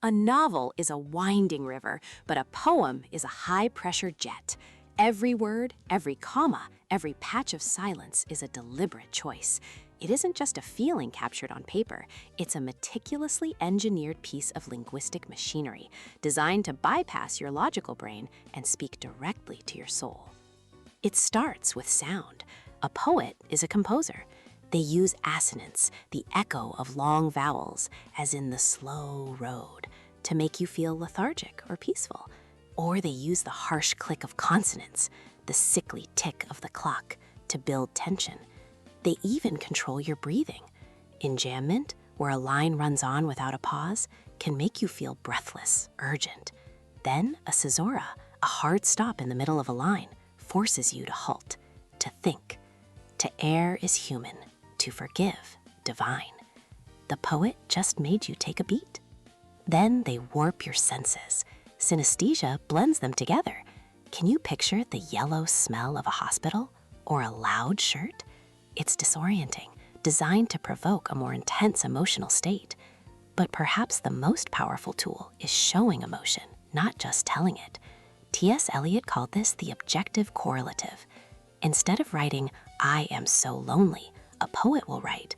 A novel is a winding river, but a poem is a high-pressure jet. Every word, every comma, every patch of silence is a deliberate choice. It isn't just a feeling captured on paper, it's a meticulously engineered piece of linguistic machinery designed to bypass your logical brain and speak directly to your soul. It starts with sound. A poet is a composer. They use assonance, the echo of long vowels, as in the slow road, to make you feel lethargic or peaceful. Or they use the harsh click of consonants, the sickly tick of the clock, to build tension. They even control your breathing. Enjambment, where a line runs on without a pause, can make you feel breathless, urgent. Then a caesura, a hard stop in the middle of a line, forces you to halt, to think. To err is human, to forgive, divine. The poet just made you take a beat. Then they warp your senses. Synesthesia blends them together. Can you picture the yellow smell of a hospital or a loud shirt? It's disorienting, designed to provoke a more intense emotional state. But perhaps the most powerful tool is showing emotion, not just telling it. T.S. Eliot called this the objective correlative. Instead of writing, "I am so lonely," a poet will write,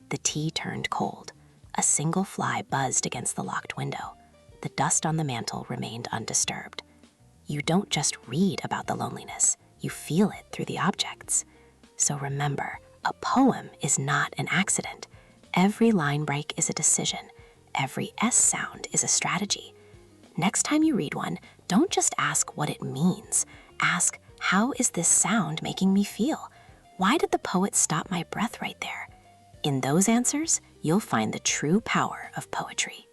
"The tea turned cold. A single fly buzzed against the locked window. The dust on the mantel remained undisturbed." You don't just read about the loneliness, you feel it through the objects. So remember, a poem is not an accident. Every line break is a decision. Every S sound is a strategy. Next time you read one, don't just ask what it means. Ask, how is this sound making me feel? Why did the poet stop my breath right there? In those answers, you'll find the true power of poetry.